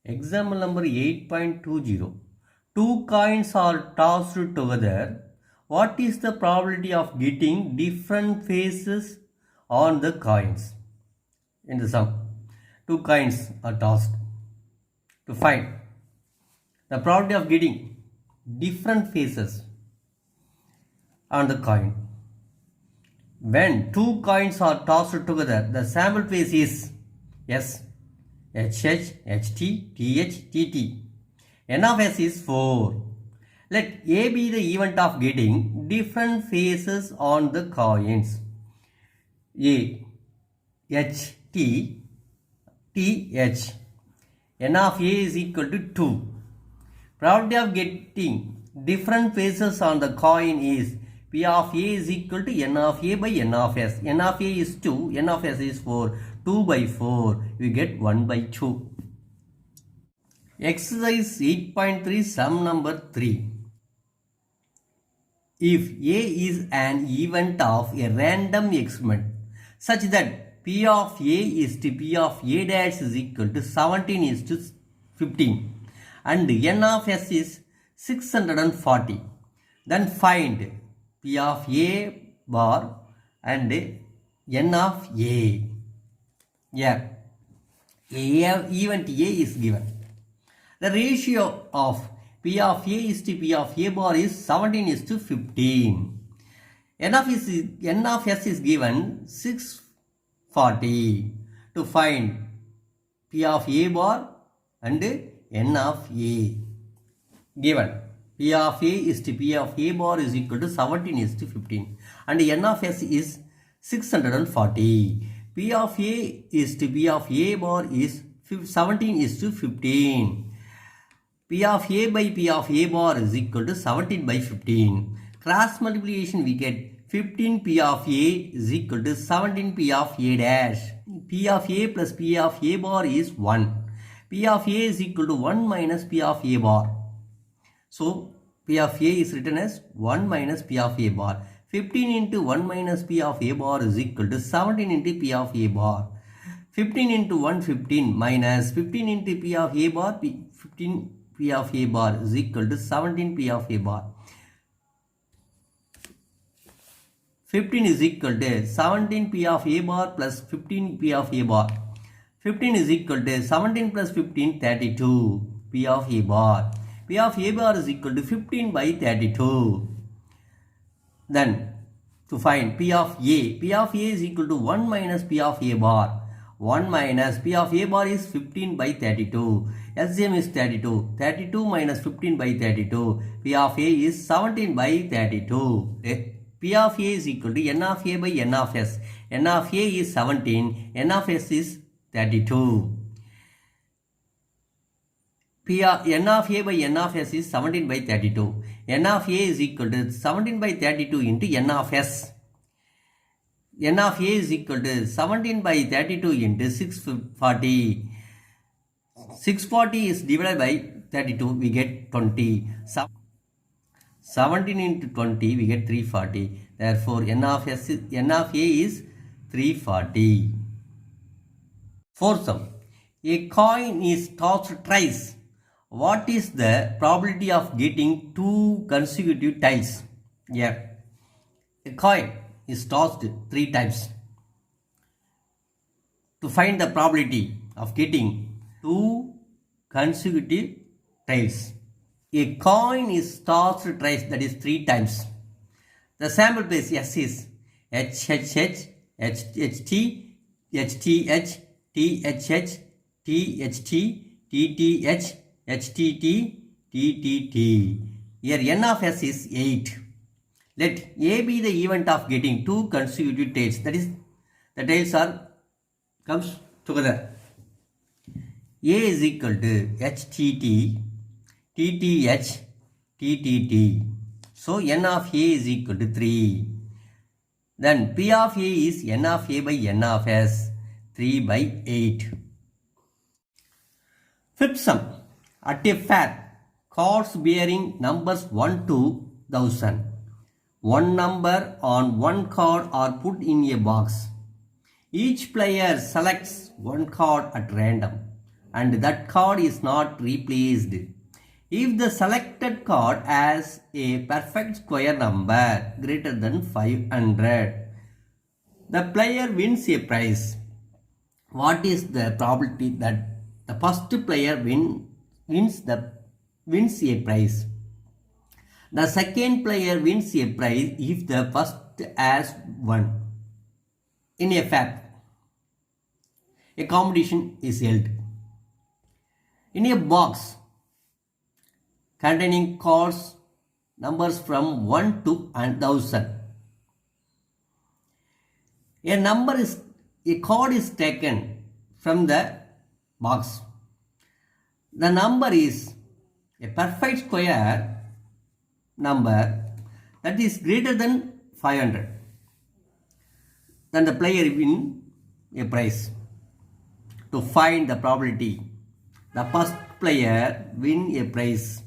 Example number 8.20. Two coins are tossed together. What is the probability of getting different faces on the coins? In the sum, two coins are tossed. To find the probability of getting different faces on the coin. When two coins are tossed together, the sample face is S, HH, HT, TH, TT. N of S is 4. Let A be the event of getting different faces on the coins. A, H, T, T, H. N of A is equal to 2. Probability of getting different faces on the coin is P of A is equal to N of A by N of S. N of A is 2, N of S is 4. 2 by 4, we get 1 by 2. Exercise 8.3, sum number 3. If A is an event of a random experiment such that P of A is to P of A dash is equal to 17 is to 15 and N of S is 640, then find P of A bar and N of A. Here, event A is given. The ratio of P of A is to P of A bar is 17 is to 15. N of S is given 640. To find P of A bar and N of A. Given P of A is to P of A bar is equal to 17 is to 15 and N of S is 640. P of A is to P of A bar is 17 is to 15. P of A by P of A bar is equal to 17 by 15. Cross multiplication we get 15 P of A is equal to 17 P of A dash. P of A plus P of A bar is 1. P of A is equal to 1 minus P of A bar. So P of A is written as 1 minus P of A bar. 15 into 1 minus P of A bar is equal to 17 into P of A bar. 15 into 1, 15 minus 15 into P of A bar, 15 P of A bar is equal to 17 P of A bar. 15 is equal to 17 P of A bar plus 15 P of A bar. 15 is equal to 17 plus 15, 32 P of A bar. P of A bar is equal to 15 by 32. Then to find P of A is equal to 1 minus P of A bar. 1 minus P of A bar is 15 by 32. LCM is 32. 32 minus 15 by 32. P of A is 17 by 32. P of A is equal to N of A by N of S. N of A is 17. N of S is 32. N of A by N of S is 17 by 32. N of A is equal to 17 by 32 into N of S. N of A is equal to 17 by 32 into 640. 640 is divided by 32, we get 20. 17 into 20, we get 340. Therefore, N of A is 340. Fourth sum. A coin is tossed thrice. What is the probability of getting two consecutive tiles? Here, a coin is tossed 3 times. To find the probability of getting two consecutive tails. A coin is tossed thrice, that is 3 times. The sample place S is HHH, HHT, HTH, THH, THT, TTH, HTT, TTT. Here N of S is 8. Let A be the event of getting two consecutive tails. That is, the tails comes together. A is equal to HTT, TTH, TTT. So N of A is equal to 3. Then P of A is N of A by N of S, 3 by 8. Fifth sum. At a fair, cards bearing numbers 1 to 1000. One number on one card are put in a box. Each player selects one card at random and that card is not replaced. If the selected card has a perfect square number greater than 500, the player wins a prize. What is the probability that the first player wins a prize? The second player wins a prize if the first has won. In a fact, a competition is held. In a box containing cards numbers from 1 to 1000, a card is taken from the box. The number is a perfect square number that is greater than 500. Then the player wins a prize. To find the probability, the first player wins a prize.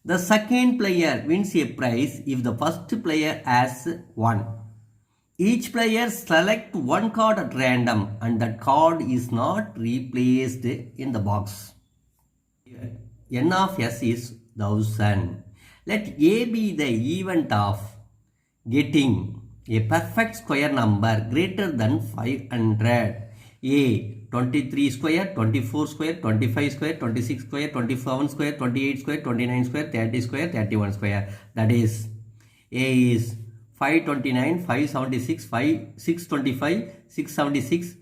The second player wins a prize if the first player has won. Each player selects one card at random and that card is not replaced in the box. N of S is 1000. Let A be the event of getting a perfect square number greater than 500. A 23 square, 24 square, 25 square, 26 square, 27 square, 28 square, 29 square, 30 square, 31 square. That is, A is 529, 576, 625, 676,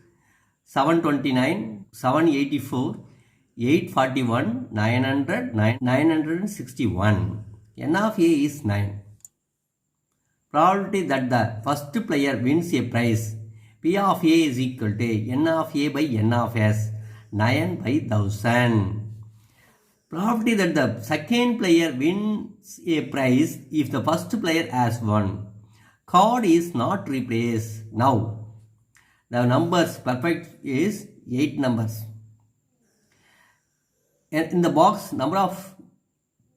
729, 784, 841, 900, 961. N of A is 9. Probability that the first player wins a prize. P of A is equal to N of A by N of S, 9 by 1000. Probability that the second player wins a prize if the first player has won. Card is not replaced. Now, the numbers perfect is 8 numbers. In the box, number of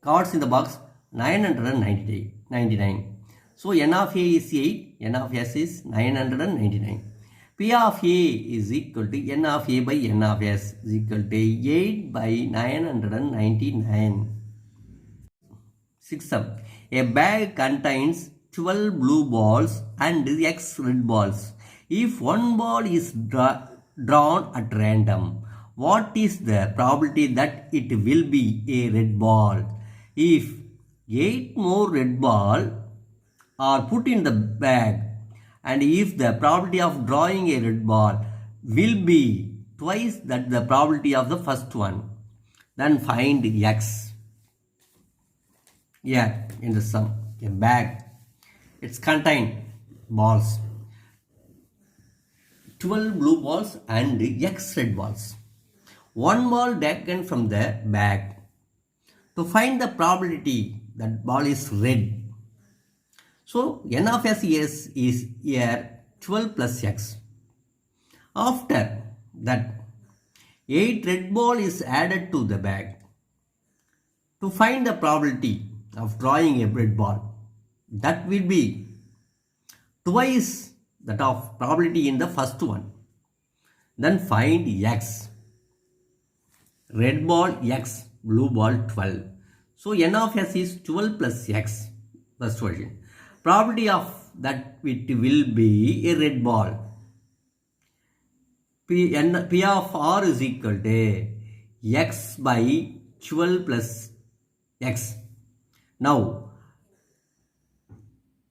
cards in the box 999. So, N of A is 8, N of S is 999. P of A is equal to N of A by N of S is equal to 8 by 999. 6. A bag contains 12 blue balls and X red balls. If one ball is drawn at random, what is the probability that it will be a red ball? If 8 more red balls are put in the bag, and if the probability of drawing a red ball will be twice that the probability of the first one, then find X. Here in the sum, a bag, it's contain balls, 12 blue balls and X red balls. One ball taken from the bag. To find the probability that ball is red, so N of S is here 12 plus X. After that, 8 red ball is added to the bag. To find the probability of drawing a red ball, that will be twice that of probability in the first one. Then find X. Red ball X, blue ball 12. So N of S is 12 plus X. First version. Probability of that it will be a red ball. P of R is equal to X by 12 plus X. Now,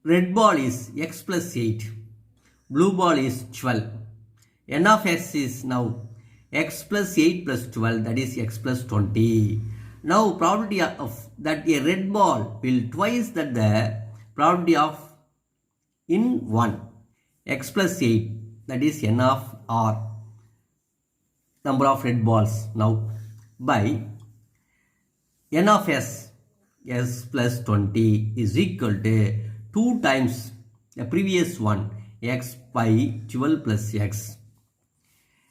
red ball is X plus 8. Blue ball is 12. N of S is now X plus 8 plus 12, that is X plus 20. Now, probability of that a red ball will twice that the probability of in 1. X plus 8, that is N of R, number of red balls now, by N of S, S plus 20 is equal to 2 times the previous one, X by 12 plus X.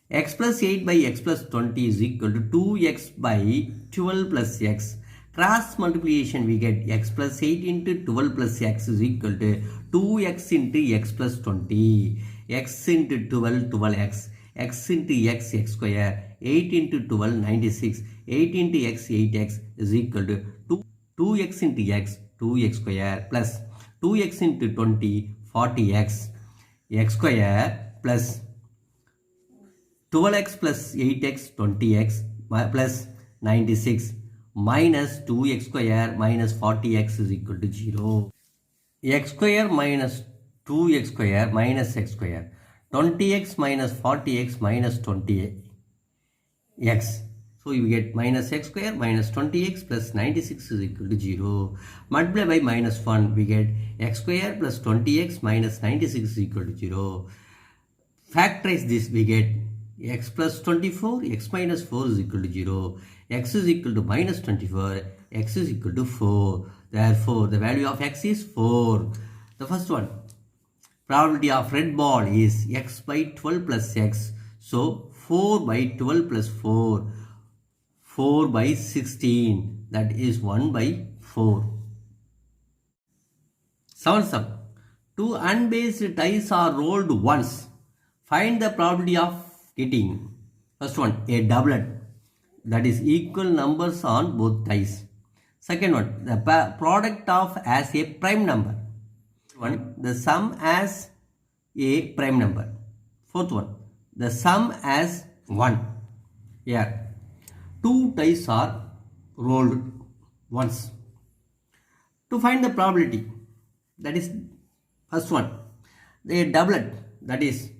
X plus 8 by X plus 20 is equal to 2X by 12 plus X. Cross multiplication we get X plus 8 into 12 plus X is equal to 2X into X plus 20. X into 12, 12X. x into x, x square, 8 into 12, 96, 8 into x, 8x is equal to 2x into x, 2x square plus 2x into 20, 40x, x square plus 12x plus 8x, 20x plus 96 minus 2x square minus 40x is equal to 0. X square minus 2x square minus x square. 20x minus 40x minus 20x. So you get minus x square minus 20x plus 96 is equal to 0. Multiply by minus 1, we get x square plus 20x minus 96 is equal to 0. Factorize this, we get x plus 24, x minus 4 is equal to 0. X is equal to minus 24, x is equal to 4. Therefore, the value of x is 4. The first one, probability of red ball is x by 12 plus x. So, 4 by 12 plus 4, 4 by 16, that is 1 by 4. 7th sum, 2 unbased dice are rolled once. Find the probability of getting, first one, a doublet, that is equal numbers on both dice. Second one, the product of as a prime number. One, the sum as a prime number. Fourth one, the sum as 1. Here, 2 dice are rolled once. To find the probability, that is first one, the doublet, that is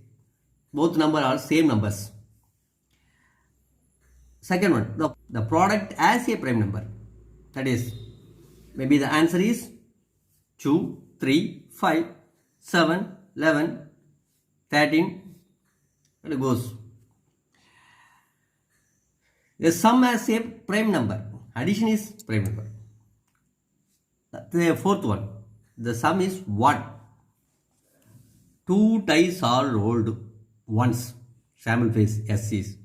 both numbers are same numbers. Second one, the product as a prime number, that is maybe the answer is 2, 3, 5, 7, 11, 13, and it goes. The sum as a prime number, addition is prime number. The fourth one, the sum is 1. 2 dice are rolled once. Sample phase S is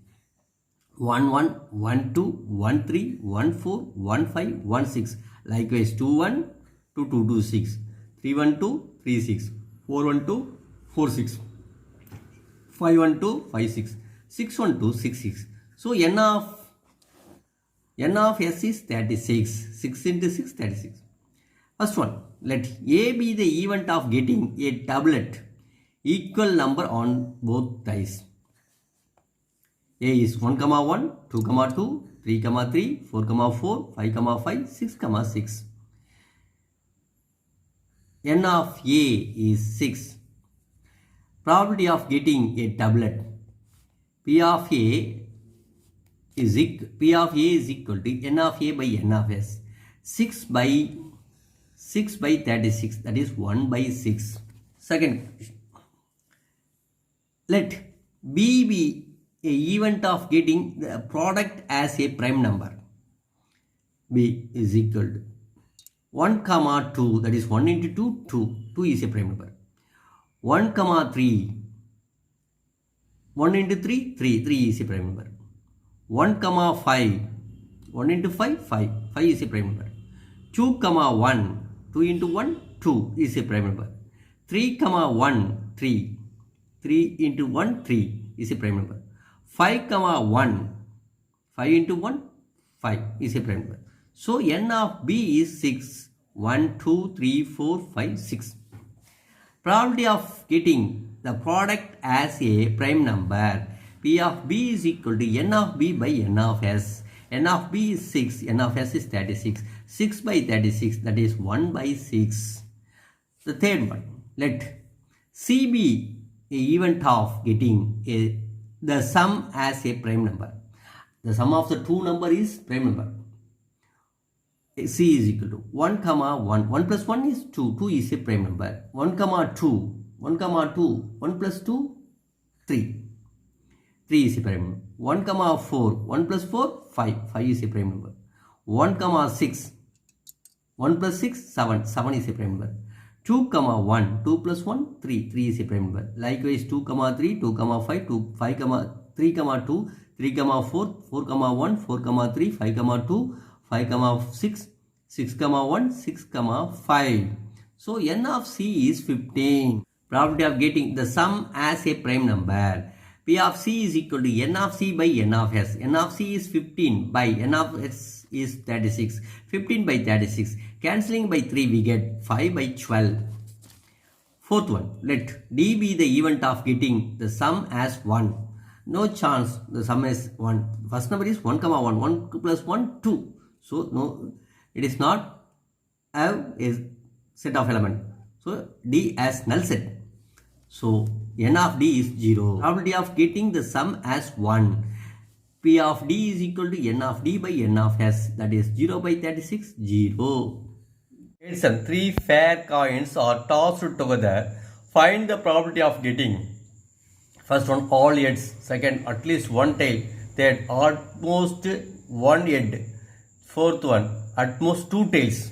1 1, 1 2, 1 3, 1 4, 1 5, 1 6. Likewise 2 1, 2 2, 2 6, 3 1 2, 3 6, 4 1 2, 4 6, 5 1 2, 5 6, 6 1 2, 6 6. So n of S is 36. 6 into 6, 36. First one, let A be the event of getting a doublet equal number on both dice. A is 1, 1, 2, 2, 3, 3, 4, 4, 5, 5, 6, 6. N of A is 6. Probability of getting a doublet. P of A is equal to N of A by N of S. 6 by 36, that is 1 by 6. Second question. Let B be a event of getting the product as a prime number. B is equal to 1, 2, that is 1 into 2, 2. 2 is a prime number. 1, 3, 1 into 3, 3. 3 is a prime number. 1, 5, 1 into 5, 5. 5 is a prime number. 2, 1, 2 into 1, 2 is a prime number. 3, 1, 3. 3 into 1, 3 is a prime number. 5, 1, 5 into 1, 5 is a prime number. So, n of B is 6. 1, 2, 3, 4, 5, 6. Probability of getting the product as a prime number. P of B is equal to n of B by n of S. N of B is 6. N of S is 36. 6 by 36, that is 1 by 6. The third one, let C be a event of getting the sum as a prime number. The sum of the two number is prime number. C is equal to 1, 1. 1 plus 1 is 2. 2 is a prime number. 1, 2. 1, 2. 1 plus 2, 3. 3 is a prime number. 1, 4. 1 plus 4, 5. 5 is a prime number. 1, 6. 1 plus 6, 7. 7 is a prime number. 2, 1. 2 plus 1, 3. 3 is a prime number. Likewise 2, 3, 2, 5, 2, 5, 3, 2, 3, 4, 4, 1, 4, 3, 5, 2, 5, 6, 6, 1, 6, 5. So n of C is 15. Probability of getting the sum as a prime number. P of C is equal to N of C by N of S. N of C is 15 by N of S is 36. 15 by 36. Cancelling by 3 we get 5 by 12. Fourth one, let D be the event of getting the sum as 1. No chance the sum is 1. First number is 1, 1. 1 plus 1, 2. So, no, it is not a set of element. So, D as null set. So, N of D is 0. Probability of getting the sum as 1. P of D is equal to N of D by N of S. That is 0 by 36, 0. Some 3 fair coins are tossed together. Find the probability of getting. First one, all heads. Second, at least one tail. Third, almost one head. Fourth one, at most 2 tails.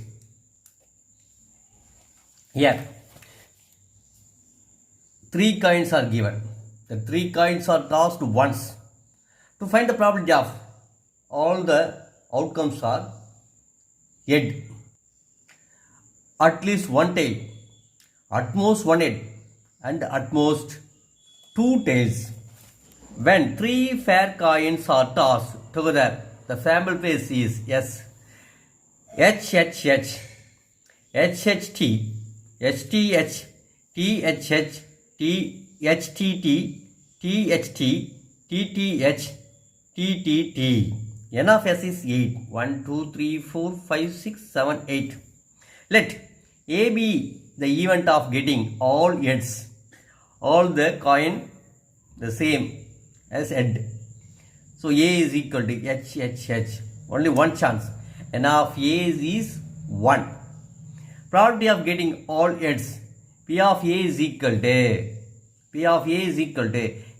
Here, 3 coins are given. The 3 coins are tossed once. To find the probability of all the outcomes are head, at least one tail, at most one head, and at most 2 tails. When 3 fair coins are tossed together, the sample pair is S, HHH, HHT, HTH, THH, THTT, THT, TTH, TTT. N of S is 8. 1, 2, 3, 4, 5, 6, 7, 8. Let A be the event of getting all heads, all the coin the same as head. So A is equal to HHH. Only one chance. N of A is 1. Probability of getting all heads. P of A is equal to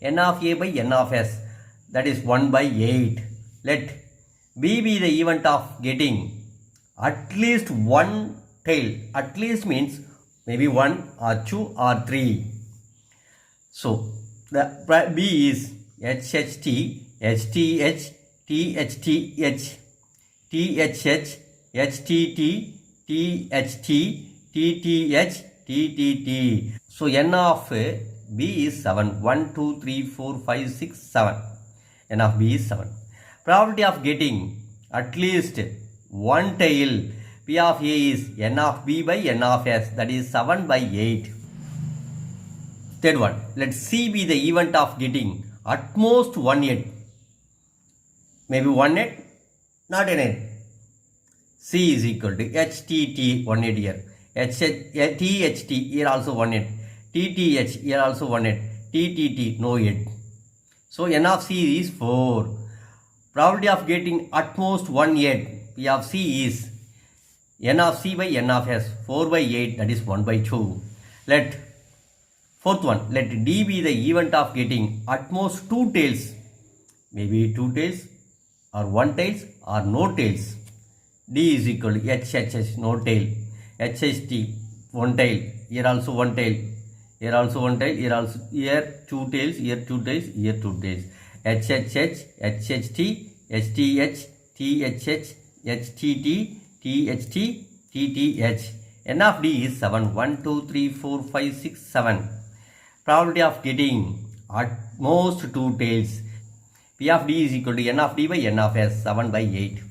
N of A by N of S. That is 1 by 8. Let B be the event of getting at least one tail. At least means maybe 1 or 2 or 3. So the B is HHT, HTH, THTH, THH, HTT, THT, TTH, TTT. So N of B is 7. 1, 2, 3, 4, 5, 6, 7. N of B is 7. Probability of getting at least one tail. P of A is N of B by N of S. That is 7 by 8. Third one. Let C be the event of getting at most one head. Maybe one head, not an head. C is equal to HTT, one head here. THT, here also one head. TTH, here also one head. TTT, no head. So N of C is 4. Probability of getting at most one head. P of C is N of C by N of S. 4 by 8, that is 1 by 2. Let fourth one, let D be the event of getting at most 2 tails. Maybe 2 tails or 1 tails or no tails. D is equal to HHH, no tail. HHT, 1 tail. Here also 1 tail. Here also 1 tail. Here 2 tails. Here 2 tails. Here 2 tails. HHH, HHT, HTH, THH, HTT, THT, TTH. N of D is 7. 1, 2, 3, 4, 5, 6, 7. Probability of getting at most 2 tails. P of D is equal to N of D by N of S. 7 by 8.